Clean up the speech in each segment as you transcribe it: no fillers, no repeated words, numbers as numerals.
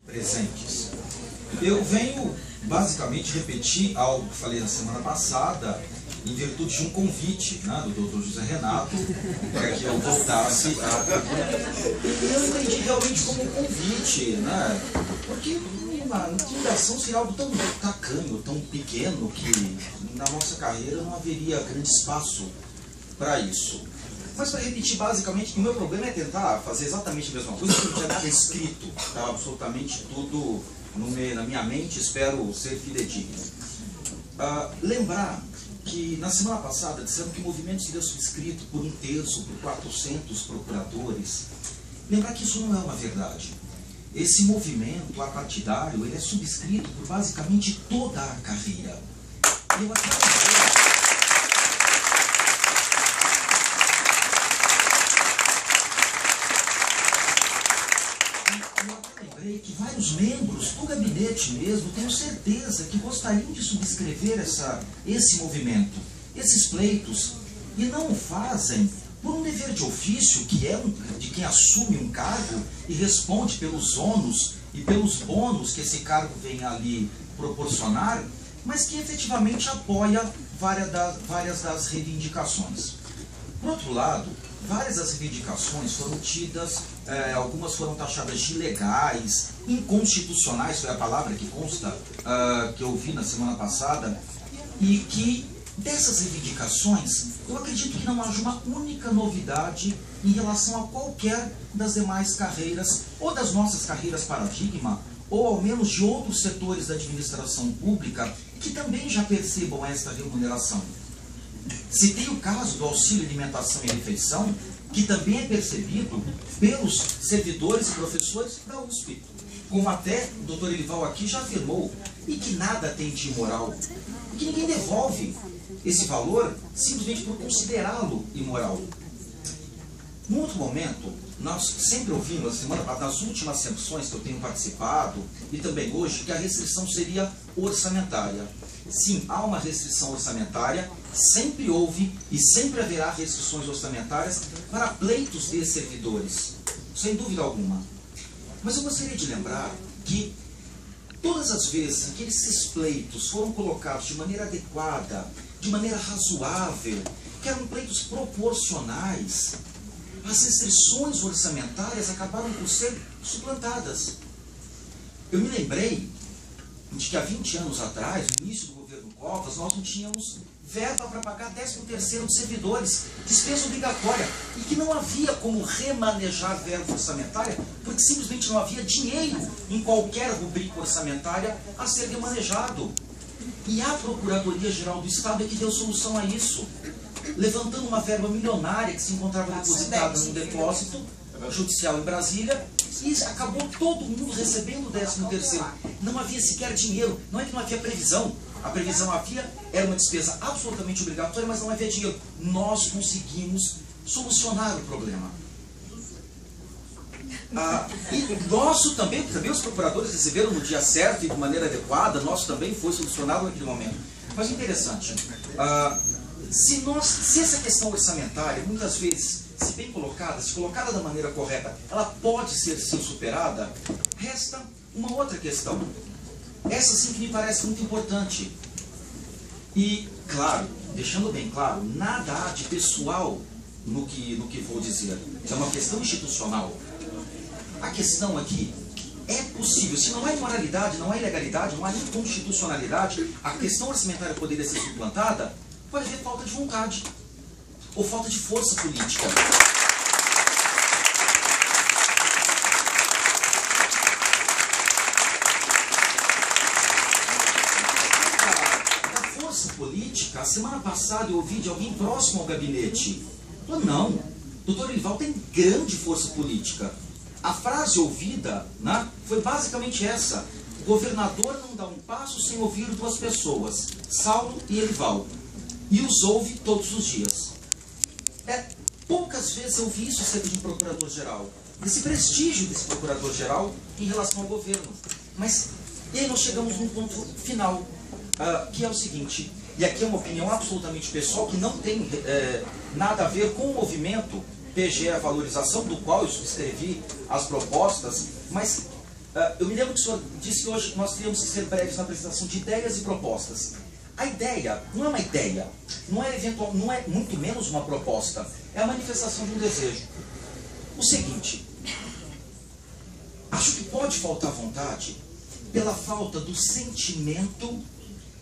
presentes. Eu venho basicamente repetir algo que falei na semana passada, em virtude de um convite, né, do Dr. José Renato, para que eu voltasse a... Eu entendi realmente como um convite, né, porque uma intimidação seria algo tão tacanho, tão pequeno, que na nossa carreira não haveria grande espaço para isso. Mas para repetir basicamente que o meu problema é tentar fazer exatamente a mesma coisa, porque não tinha nada escrito, estava absolutamente tudo na minha mente, espero ser fidedigno. Lembrar que na semana passada disseram que o movimento seria subscrito por 1/3, por 400 procuradores. Lembrar que isso não é uma verdade. Esse movimento apartidário, ele é subscrito por basicamente toda a carreira. Eu até lembrei que vários membros do gabinete mesmo, tenho certeza que gostariam de subscrever esse movimento, esses pleitos, e não o fazem por um dever de ofício, que é de quem assume um cargo e responde pelos ônus e pelos bônus que esse cargo vem ali proporcionar, mas que efetivamente apoia várias das reivindicações. Por outro lado, várias das reivindicações foram tidas, algumas foram taxadas de ilegais, inconstitucionais, foi a palavra que consta, que eu vi na semana passada, e que dessas reivindicações, eu acredito que não haja uma única novidade em relação a qualquer das demais carreiras, ou das nossas carreiras paradigma, ou ao menos de outros setores da administração pública, que também já percebam esta remuneração. Citei o caso do auxílio alimentação e refeição, que também é percebido pelos servidores e professores da USP, como até o Dr. Elival aqui já afirmou, e que nada tem de imoral, que ninguém devolve esse valor simplesmente por considerá-lo imoral. Num outro momento, nós sempre ouvimos, nas últimas sessões que eu tenho participado, e também hoje, que a restrição seria orçamentária. Sim, há uma restrição orçamentária, sempre houve e sempre haverá restrições orçamentárias para pleitos de servidores, sem dúvida alguma. Mas eu gostaria de lembrar que todas as vezes que esses pleitos foram colocados de maneira adequada, de maneira razoável, que eram pleitos proporcionais, as restrições orçamentárias acabaram por ser suplantadas. Eu me lembrei de que há 20 anos atrás, no início do governo Covas, nós não tínhamos verba para pagar 13º dos servidores, despesa obrigatória, e que não havia como remanejar verba orçamentária, porque simplesmente não havia dinheiro em qualquer rubrica orçamentária a ser remanejado. E a Procuradoria-Geral do Estado é que deu solução a isso, levantando uma verba milionária que se encontrava depositada num depósito judicial em Brasília, e acabou todo mundo recebendo o 13º. Não havia sequer dinheiro, não é que não havia previsão. A previsão havia, era uma despesa absolutamente obrigatória, mas não havia dinheiro. Nós conseguimos solucionar o problema. E nosso também os procuradores receberam no dia certo e de maneira adequada, nosso também foi solucionado naquele momento. Mas interessante, se essa questão orçamentária, muitas vezes, se bem colocada, se colocada da maneira correta, ela pode ser sim superada, resta uma outra questão. Essa sim que me parece muito importante. E, claro, deixando bem claro, nada há de pessoal no que vou dizer. É uma questão institucional. A questão aqui é possível, se não há imoralidade, não há ilegalidade, não há inconstitucionalidade, a questão orçamentária poderia ser suplantada, pode haver falta de vontade ou falta de força política. A força política, a semana passada eu ouvi de alguém próximo ao gabinete. Falou, não, o Dr. Elival tem grande força política. A frase ouvida, né, foi basicamente essa: o governador não dá um passo sem ouvir duas pessoas, Saulo e Elival, e os ouve todos os dias. Poucas vezes eu vi isso acerca de um procurador-geral, esse prestígio desse procurador-geral em relação ao governo. Mas, e aí nós chegamos num ponto final, que é o seguinte, e aqui é uma opinião absolutamente pessoal, que não tem nada a ver com o movimento PGE, a valorização do qual eu subscrevi as propostas, mas eu me lembro que o senhor disse que hoje nós teríamos que ser breves na apresentação de ideias e propostas. A ideia não é uma ideia, não é muito menos uma proposta, é a manifestação de um desejo. O seguinte, acho que pode faltar vontade pela falta do sentimento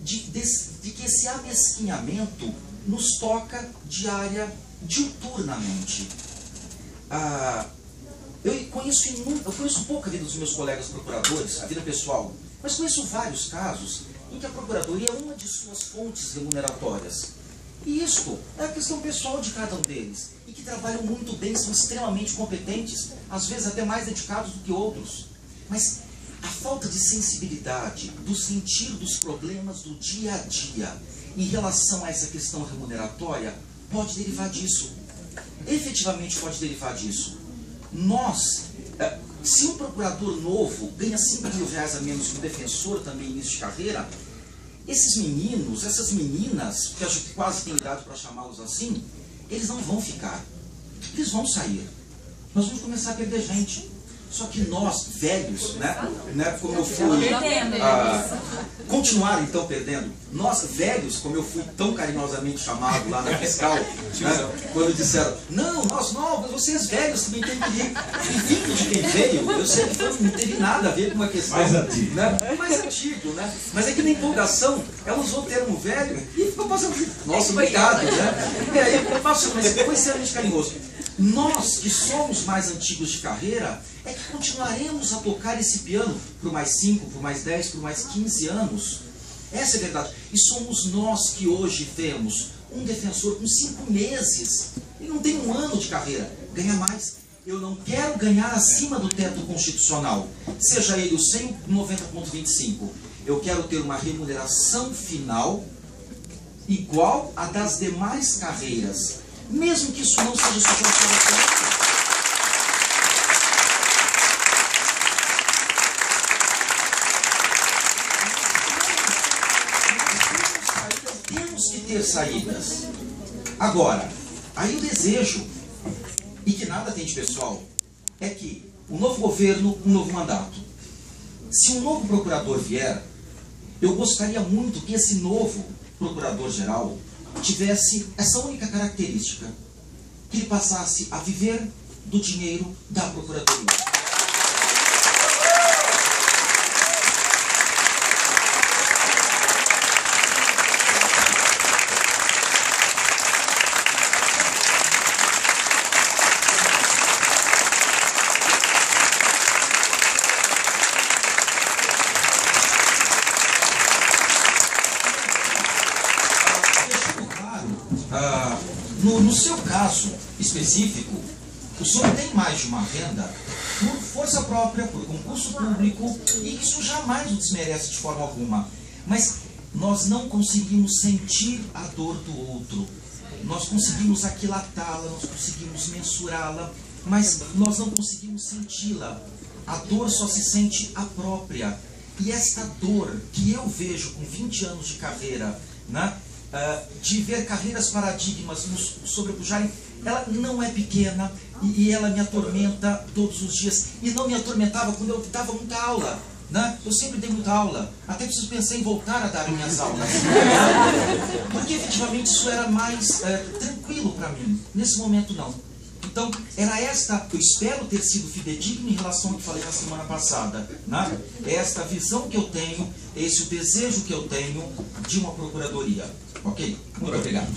de que esse amesquinhamento nos toca diuturnamente. Eu conheço pouco a vida dos meus colegas procuradores, a vida pessoal, mas conheço vários casos em que a procuradoria é uma de suas fontes remuneratórias. E isto é a questão pessoal de cada um deles, e que trabalham muito bem, são extremamente competentes, às vezes até mais dedicados do que outros. Mas a falta de sensibilidade, do sentir dos problemas do dia a dia em relação a essa questão remuneratória pode derivar disso. Efetivamente pode derivar disso. Se um procurador novo ganha 5 mil reais a menos que um defensor também início de carreira, esses meninos, essas meninas, que acho que quase tem idade para chamá-los assim, eles não vão ficar. Eles vão sair. Nós vamos começar a perder gente. Só que nós, velhos, né, como eu fui... continuar então perdendo. Nós, velhos, como eu fui tão carinhosamente chamado lá na fiscal, né, quando disseram, não, nós novos, vocês velhos também têm que ir. E vindo de quem veio, eu sei que não teve nada a ver com uma questão... Mais antigo. Né, mais antigo, né? Mas é que na empolgação, ela usou o termo velho e ficou passando... Nossa, obrigado, né? E aí eu faço, mas foi extremamente carinhoso. Nós, que somos mais antigos de carreira, é que continuaremos a tocar esse piano por mais 5, por mais 10, por mais 15 anos. Essa é a verdade. E somos nós que hoje temos um defensor com 5 meses. Ele não tem 1 ano de carreira. Ganha mais. Eu não quero ganhar acima do teto constitucional. Seja ele o 190,25. Eu quero ter uma remuneração final igual à das demais carreiras. Mesmo que isso não seja suficiente. Temos que ter saídas. Agora, aí o desejo, e que nada tem de pessoal, é que um novo governo, um novo mandato. Se um novo procurador vier, eu gostaria muito que esse novo procurador-geral tivesse essa única característica, que ele passasse a viver do dinheiro da procuradoria. No seu caso específico, o senhor tem mais de uma renda por força própria, por concurso público, e isso jamais o desmerece de forma alguma. Mas nós não conseguimos sentir a dor do outro. Nós conseguimos aquilatá-la, nós conseguimos mensurá-la, mas nós não conseguimos senti-la. A dor só se sente a própria. E esta dor que eu vejo com 20 anos de carreira, né, de ver carreiras paradigmas nos sobrepujarem, ela não é pequena e ela me atormenta todos os dias. E não me atormentava quando eu dava muita aula, né? Eu sempre dei muita aula, até preciso pensar em voltar a dar minhas aulas, porque efetivamente isso era mais tranquilo para mim. Nesse momento não. Então, era esta, eu espero ter sido fidedigno em relação ao que falei na semana passada, né? É esta visão que eu tenho, esse o desejo que eu tenho de uma procuradoria. Ok? Muito obrigado.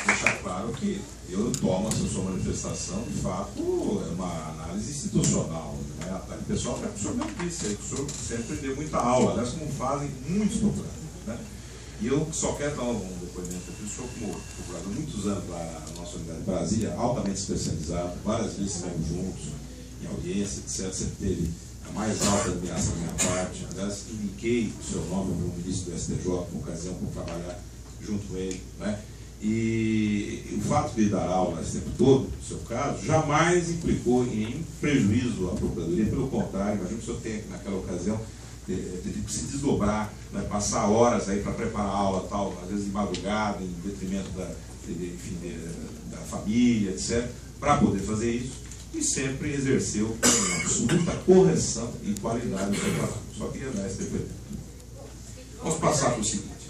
Deixar claro que eu tomo essa sua manifestação, de fato, é uma análise institucional, né? O pessoal, o senhor não disse aí, que o senhor sempre deu muita aula, aliás, como fazem muitos procuradores, né? E eu só quero dar um depoimento aqui, o senhor como procurador, muitos anos lá na nossa unidade de Brasília, altamente especializado, várias vezes estivemos juntos, em audiência, etc. Sempre teve a mais alta admiração da minha parte. Aliás, indiquei o seu nome ao ministro do STJ, por ocasião, por trabalhar junto com ele, né? E o fato de ele dar aula esse tempo todo, no seu caso, jamais implicou em prejuízo à Procuradoria. Pelo contrário, imagino que o senhor tenha, naquela ocasião, teve que se desdobrar, né, passar horas aí para preparar a aula, tal, às vezes de madrugada, em detrimento enfim, da família, etc., para poder fazer isso, e sempre exerceu com absoluta correção e qualidade do seu trabalho. Só queria dar esse depoimento. Vamos passar para o seguinte.